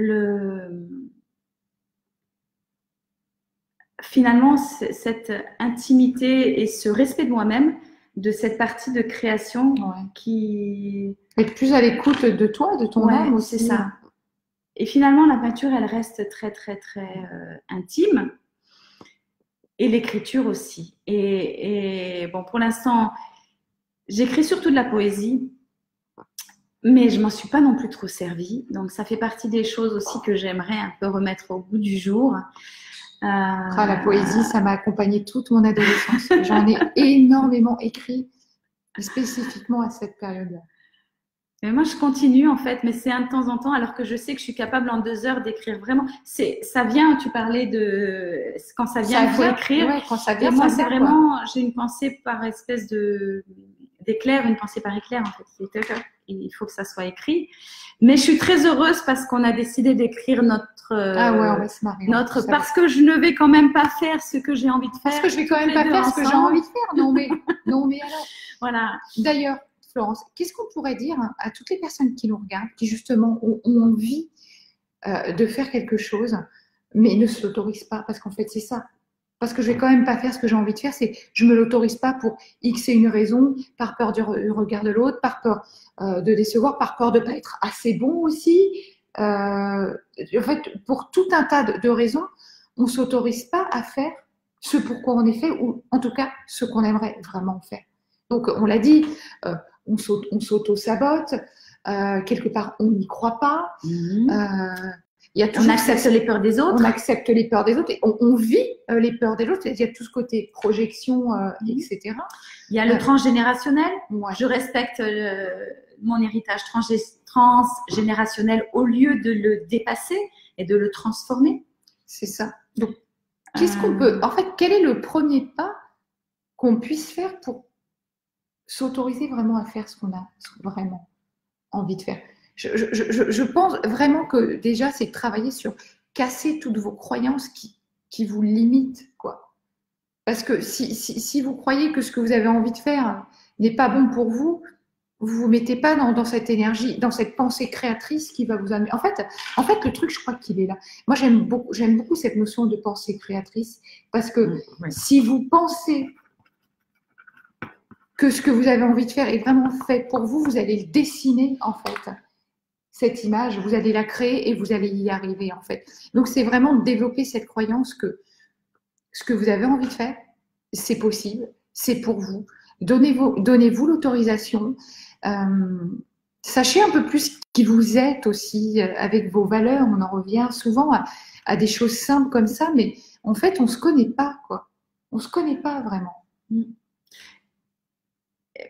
finalement cette intimité et ce respect de moi-même, de cette partie de création qui... Être plus à l'écoute de toi, de ton âme aussi. C'est ça. Et finalement, la peinture, elle reste très, très, très intime. Et l'écriture aussi. Et bon, pour l'instant, j'écris surtout de la poésie, mais je m'en suis pas non plus trop servie. Donc, ça fait partie des choses aussi que j'aimerais un peu remettre au goût du jour. La poésie, ça m'a accompagnée toute mon adolescence. J'en ai énormément écrit, spécifiquement à cette période-là. Mais moi, je continue en fait, mais c'est un de temps en temps, alors que je sais que je suis capable en 2 heures d'écrire vraiment. Ça vient, tu parlais de quand ça vient, il faut écrire. Ouais, quand ça vient, et moi, c'est vraiment, j'ai une pensée par espèce d'éclair, une pensée par éclair en fait. Il faut que ça soit écrit. Mais je suis très heureuse parce qu'on a décidé d'écrire notre, on va se marier, parce que je ne vais quand même pas faire ce que j'ai envie de faire. Parce que je vais quand même pas faire ce que j'ai envie de faire. Non mais alors. Voilà. D'ailleurs, Florence, qu'est-ce qu'on pourrait dire à toutes les personnes qui nous regardent, qui justement ont envie de faire quelque chose, mais ne se l'autorisent pas, parce qu'en fait c'est ça. Parce que je vais quand même pas faire ce que j'ai envie de faire, c'est je me l'autorise pas pour X et une raison, par peur du regard de l'autre, par peur de décevoir, par peur de pas être assez bon aussi. En fait, pour tout un tas de raisons, on s'autorise pas à faire ce pourquoi on est fait, ou en tout cas ce qu'on aimerait vraiment faire. Donc on l'a dit, on s'auto-sabote, quelque part on n'y croit pas. On accepte les peurs des autres. On accepte les peurs des autres et on vit les peurs des autres. Il y a tout ce côté projection, etc. Il y a le transgénérationnel. Ouais. Je respecte mon héritage transgénérationnel au lieu de le dépasser et de le transformer. C'est ça. Donc, qu'est-ce qu'on peut... En fait, quel est le premier pas qu'on puisse faire pour s'autoriser vraiment à faire ce qu'on a vraiment envie de faire? Je pense vraiment que déjà, c'est de travailler sur casser toutes vos croyances qui vous limitent, quoi. Parce que si vous croyez que ce que vous avez envie de faire n'est pas bon pour vous, vous vous mettez pas dans cette énergie, dans cette pensée créatrice qui va vous amener. En fait, le truc, je crois qu'il est là. Moi, j'aime beaucoup cette notion de pensée créatrice, parce que si vous pensez que ce que vous avez envie de faire est vraiment fait pour vous, vous allez le dessiner, en fait. Cette image, vous allez la créer et vous allez y arriver, en fait. Donc, c'est vraiment de développer cette croyance que ce que vous avez envie de faire, c'est possible, c'est pour vous. Donnez-vous l'autorisation. Sachez un peu plus qui vous êtes aussi, avec vos valeurs. On en revient souvent à des choses simples comme ça, mais en fait, on ne se connaît pas, quoi. On ne se connaît pas vraiment.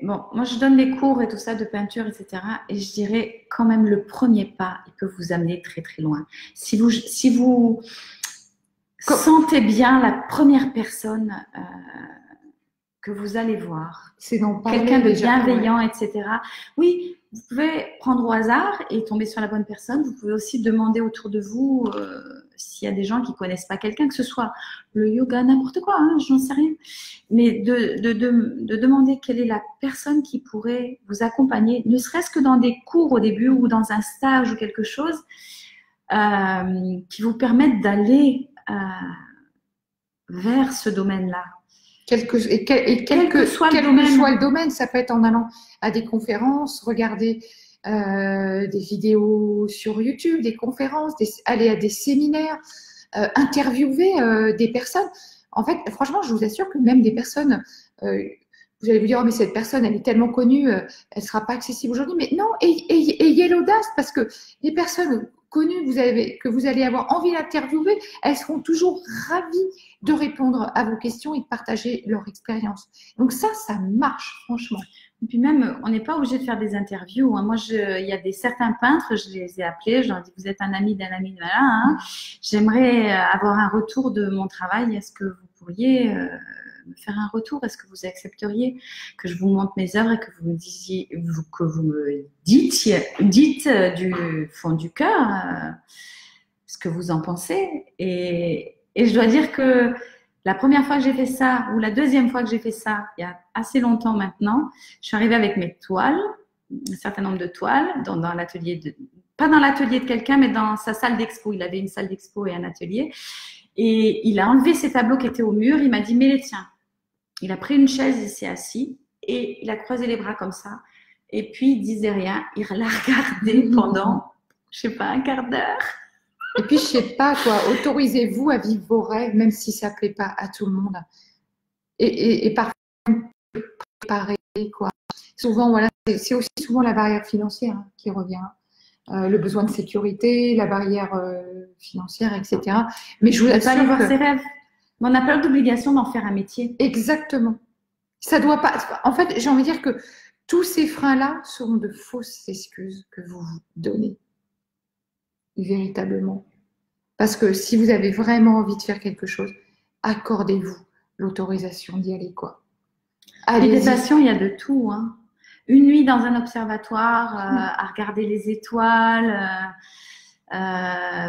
Bon, moi je donne des cours et tout ça de peinture, etc. Et je dirais quand même le premier pas, il peut vous amener très très loin. Si vous sentez bien la première personne que vous allez voir, c'est d'en parler quelqu'un de déjà, bienveillant, etc. Oui, vous pouvez prendre au hasard et tomber sur la bonne personne. Vous pouvez aussi demander autour de vous s'il y a des gens qui connaissent pas quelqu'un, que ce soit le yoga, n'importe quoi, hein, j'en sais rien. Mais de demander quelle est la personne qui pourrait vous accompagner, ne serait-ce que dans des cours au début ou dans un stage ou quelque chose qui vous permettent d'aller vers ce domaine-là. Quel que soit le domaine, ça peut être en allant à des conférences, regarder des vidéos sur YouTube, des conférences, aller à des séminaires, interviewer des personnes. En fait, franchement, je vous assure que même des personnes, vous allez vous dire, oh, mais cette personne, elle est tellement connue, elle ne sera pas accessible aujourd'hui. Mais non, ayez l'audace, parce que les personnes connues que vous allez avoir envie d'interviewer, elles seront toujours ravies de répondre à vos questions et de partager leur expérience. Donc ça marche, franchement. Et puis même, on n'est pas obligé de faire des interviews. Hein. Moi, il y a certains peintres, je les ai appelés, je leur ai dit, vous êtes un ami d'un ami, voilà. Hein. J'aimerais avoir un retour de mon travail. Est-ce que vous pourriez me faire un retour? Est-ce que vous accepteriez que je vous montre mes œuvres et que vous me disiez, que vous me dites du fond du cœur ce que vous en pensez? Et je dois dire que la première fois que j'ai fait ça, ou la deuxième fois que j'ai fait ça, il y a assez longtemps maintenant, je suis arrivée avec mes toiles, un certain nombre de toiles, dans l'atelier pas dans l'atelier de quelqu'un, mais dans sa salle d'expo. Il avait une salle d'expo et un atelier. Et il a enlevé ses tableaux qui étaient au mur. Il m'a dit, mets les tiens. Il a pris une chaise, il s'est assis et il a croisé les bras comme ça. Et puis, il disait rien. Il l'a regardé pendant, je sais pas, un quart d'heure. Et puis, je sais pas, quoi, autorisez-vous à vivre vos rêves, même si ça plaît pas à tout le monde. Et parfois, préparer, quoi. Souvent, voilà, c'est aussi souvent la barrière financière qui revient. Le besoin de sécurité, la barrière financière, etc. Mais je vous assure pas aller voir ses rêves. Mais on n'a pas l'obligation d'en faire un métier. Exactement. Ça doit pas. En fait, j'ai envie de dire que tous ces freins-là seront de fausses excuses que vous vous donnez. Véritablement. Parce que si vous avez vraiment envie de faire quelque chose, accordez-vous l'autorisation d'y aller, quoi. Méditation, il y a de tout. Hein. Une nuit dans un observatoire, à regarder les étoiles,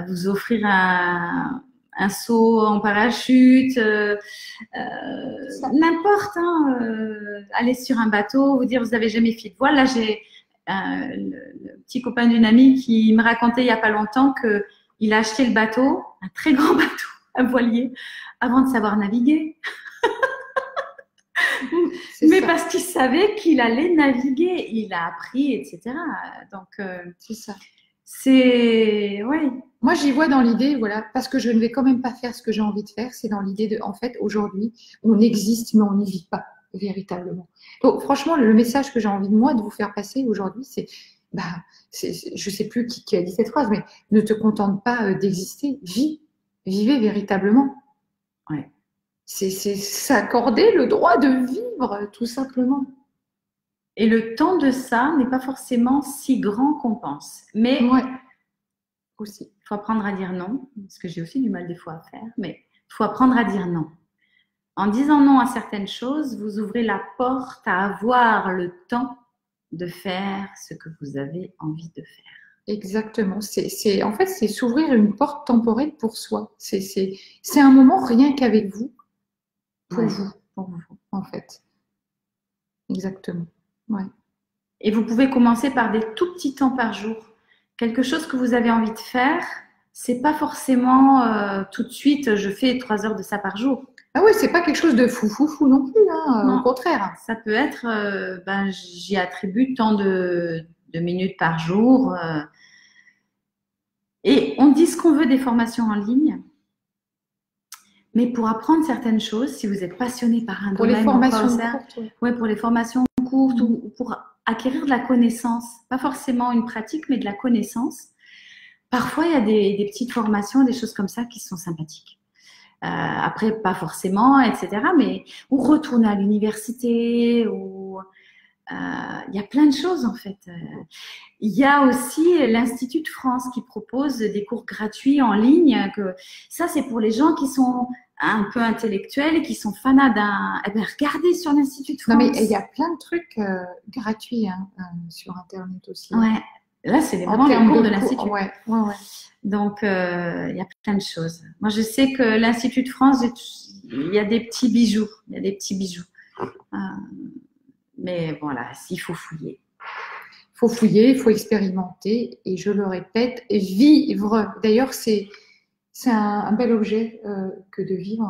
vous offrir un saut en parachute, n'importe. Hein, aller sur un bateau, vous dire vous n'avez jamais fait de voile. Là, j'ai le petit copain d'une amie qui me racontait il n'y a pas longtemps qu'il a acheté le bateau, un très grand bateau, un voilier, avant de savoir naviguer. Mais ça. Parce qu'il savait qu'il allait naviguer, il a appris, etc. Donc, c'est ça. C'est, oui. Moi, j'y vois dans l'idée, voilà, parce que je ne vais quand même pas faire ce que j'ai envie de faire, c'est dans l'idée de, en fait, aujourd'hui, on existe, mais on n'y vit pas véritablement. Donc, franchement, le message que j'ai envie de moi de vous faire passer aujourd'hui, c'est, je sais plus qui a dit cette phrase, mais ne te contente pas d'exister, vivez véritablement. Ouais. C'est s'accorder le droit de vivre, tout simplement. Et le temps de ça n'est pas forcément si grand qu'on pense. Mais aussi, il faut apprendre à dire non, parce que j'ai aussi du mal des fois à faire, mais il faut apprendre à dire non. En disant non à certaines choses, vous ouvrez la porte à avoir le temps de faire ce que vous avez envie de faire. Exactement. En fait, c'est s'ouvrir une porte temporelle pour soi. C'est un moment rien qu'avec vous, pour vous, en fait. Exactement. Ouais. Et vous pouvez commencer par des tout petits temps par jour. Quelque chose que vous avez envie de faire, c'est pas forcément tout de suite, je fais 3 heures de ça par jour. Ah oui, c'est pas quelque chose de fou non plus, hein, non. Au contraire. Ça peut être, j'y attribue tant de minutes par jour. Et on dit ce qu'on veut des formations en ligne. Mais pour apprendre certaines choses, si vous êtes passionné par un domaine, les formations courtes, pour les formations courtes ou pour acquérir de la connaissance, pas forcément une pratique, mais de la connaissance. Parfois, il y a des petites formations, des choses comme ça qui sont sympathiques. Après, pas forcément, etc. Mais ou retourner à l'université, ou Il y a plein de choses en fait. Il y a aussi l'Institut de France qui propose des cours gratuits en ligne. Ça, c'est pour les gens qui sont un peu intellectuels et qui sont fanats d'un… Eh bien, regardez sur l'Institut de France. Non, mais il y a plein de trucs gratuits sur Internet aussi. Ouais. Là, c'est vraiment les cours de l'Institut. Ouais. Donc, il y a plein de choses. Moi, je sais que l'Institut de France, il y a des petits bijoux. Il y a des petits bijoux. Mais voilà, il faut fouiller. Il faut fouiller, il faut expérimenter. Et je le répète, vivre. D'ailleurs, c'est un bel objet que de vivre.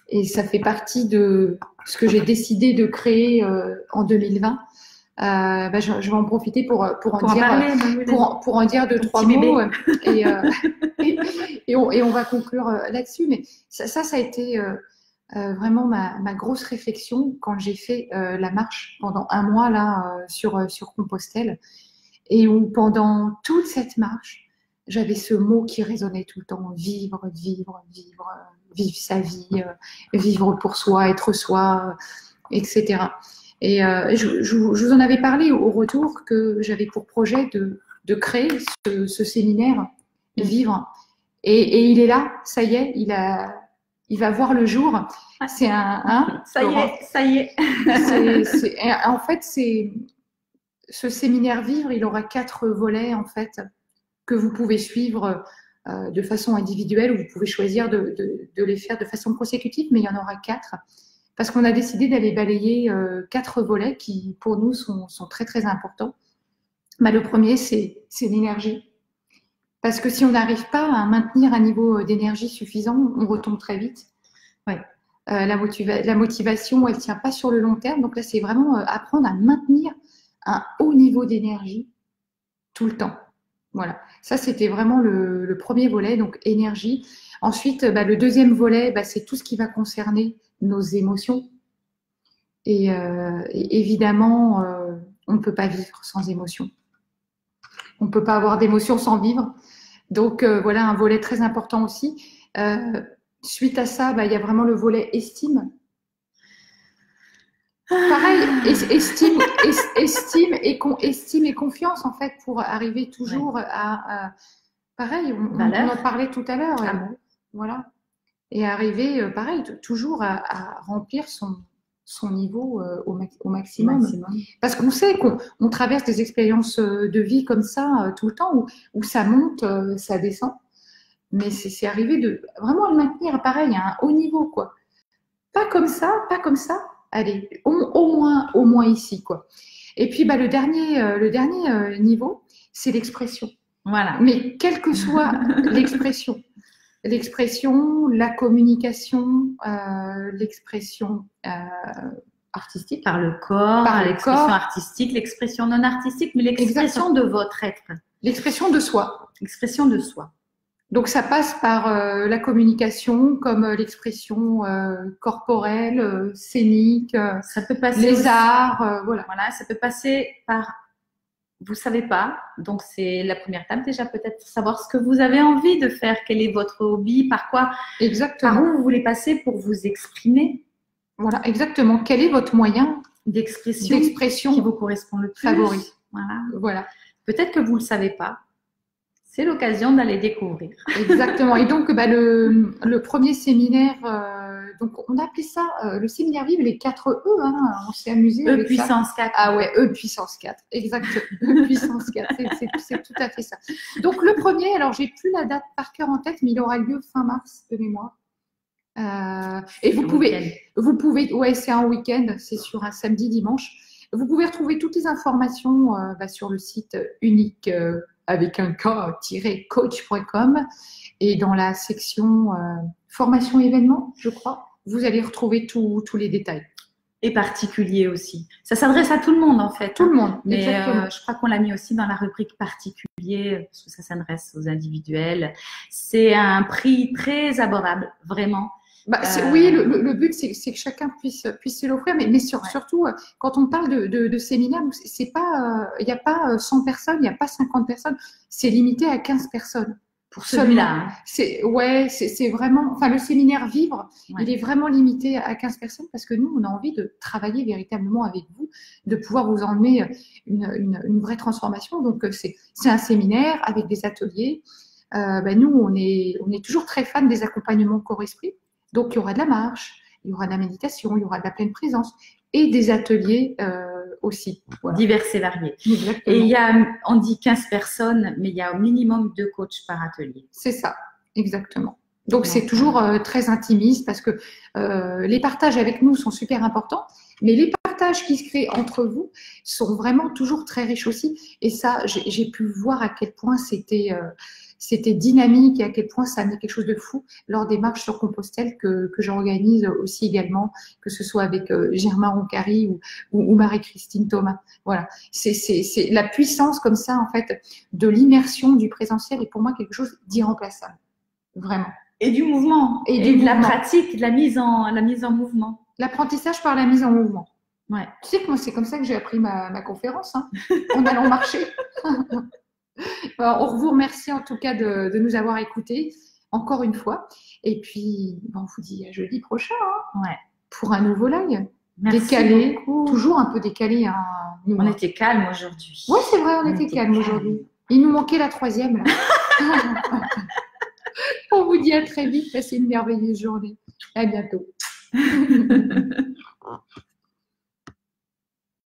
Et ça fait partie de ce que j'ai décidé de créer en 2020. Je vais en profiter pour en dire deux, trois mots. Et on va conclure là-dessus. Mais ça a été vraiment ma grosse réflexion quand j'ai fait la marche pendant un mois là sur Compostelle, et où pendant toute cette marche, j'avais ce mot qui résonnait tout le temps: vivre sa vie, vivre pour soi, être soi, etc. Et je vous en avais parlé au retour que j'avais pour projet de créer ce séminaire Vivre. Et il est là, ça y est, il va voir le jour. C'est ça y est. En fait, ce séminaire Vivre, il aura 4 volets en fait que vous pouvez suivre de façon individuelle, ou vous pouvez choisir de les faire de façon consécutive, mais il y en aura 4 parce qu'on a décidé d'aller balayer 4 volets qui pour nous sont très très importants. Le premier, c'est l'énergie. Parce que si on n'arrive pas à maintenir un niveau d'énergie suffisant, on retombe très vite. Ouais. La motivation, elle ne tient pas sur le long terme. Donc là, c'est vraiment apprendre à maintenir un haut niveau d'énergie tout le temps. Voilà. Ça, c'était vraiment le premier volet, donc énergie. Ensuite, le deuxième volet, c'est tout ce qui va concerner nos émotions. Et évidemment, on ne peut pas vivre sans émotion. On ne peut pas avoir d'émotion sans vivre. Donc, voilà un volet très important aussi. Suite à ça, il y a vraiment le volet estime. Pareil, estime et confiance, en fait, pour arriver toujours à pareil, on en parlait tout à l'heure. Voilà. Et arriver, pareil, toujours à remplir son niveau au maximum. Parce qu'on sait qu'on traverse des expériences de vie comme ça tout le temps, où ça monte, ça descend. Mais c'est arrivé de vraiment le maintenir, pareil, à un haut niveau, quoi. Pas comme ça. Allez, au moins ici, quoi. Et puis, le dernier niveau, c'est l'expression. Voilà. Mais quelle que soit l'expression, la communication, l'expression artistique. Par le corps, l'expression artistique, l'expression non artistique, mais l'expression de votre être. L'expression de soi. L'expression de soi. Donc, ça passe par la communication, comme l'expression corporelle, scénique, ça peut passer les arts, voilà. Voilà, ça peut passer par… Vous savez pas, donc c'est la première étape déjà, peut-être savoir ce que vous avez envie de faire, quel est votre hobby, par quoi, exactement, par où vous voulez passer pour vous exprimer. Voilà, exactement. Quel est votre moyen d'expression qui vous correspond le plus favori. Voilà. Peut-être que vous le savez pas. C'est l'occasion d'aller découvrir. Exactement. Et donc, le premier séminaire, donc on a appelé ça le séminaire Vivre, les 4 E. On s'est amusé avec puissance ça. 4. Ah ouais, E puissance 4. Exactement. E puissance 4. C'est tout à fait ça. Donc, le premier, alors j'ai plus la date par cœur en tête, mais il aura lieu fin mars de mémoire. Et vous pouvez, ouais, c'est un week-end, c'est sur un samedi, dimanche. Vous pouvez retrouver toutes les informations sur le site unique avec un K-coach.com, et dans la section formation événements, je crois, vous allez retrouver tous les détails. Et particulier aussi. Ça s'adresse à tout le monde en fait. Tout le monde, mais je crois qu'on l'a mis aussi dans la rubrique particulier, parce que ça s'adresse aux individuels. C'est un prix très abordable, vraiment. Oui, le but, c'est que chacun puisse se l'offrir, mais surtout, quand on parle de séminaire, c'est pas, il n'y a pas 100 personnes, il n'y a pas 50 personnes, c'est limité à 15 personnes Pour celui-là. C'est vraiment, enfin, le séminaire Vivre, Ouais. il est vraiment limité à 15 personnes parce que nous, on a envie de travailler véritablement avec vous, de pouvoir vous emmener une vraie transformation. Donc, c'est un séminaire avec des ateliers. Nous, on est toujours très fans des accompagnements corps-esprit. Donc, il y aura de la marche, il y aura de la méditation, il y aura de la pleine présence et des ateliers aussi. Voilà. Divers et variés. Exactement. Et il y a, on dit 15 personnes, mais il y a au minimum 2 coachs par atelier. C'est ça, exactement. Donc, c'est toujours très intimiste parce que les partages avec nous sont super importants, mais les partages qui se créent entre vous sont vraiment toujours très riches aussi. Et ça, j'ai pu voir à quel point c'était dynamique et à quel point ça amenait quelque chose de fou lors des marches sur Compostelle que j'organise aussi également, que ce soit avec Germain Roncari ou Marie-Christine Thomas. Voilà, c'est la puissance comme ça, en fait, de l'immersion du présentiel est pour moi quelque chose d'irremplaçable. Vraiment. Et du mouvement. Et de la pratique, de la mise en mouvement. L'apprentissage par la mise en mouvement. Ouais. Tu sais que moi, c'est comme ça que j'ai appris ma conférence, hein, en allant marcher. On vous remercie en tout cas de nous avoir écoutés, encore une fois. Et puis, on vous dit à jeudi prochain, hein, ouais, pour un nouveau live. Merci décalé, beaucoup. Toujours un peu décalé. Hein, on était calme aujourd'hui. Oui, c'est vrai, on était calme aujourd'hui. Il nous manquait la 3e. On vous dit à très vite. Passez une merveilleuse journée. À bientôt.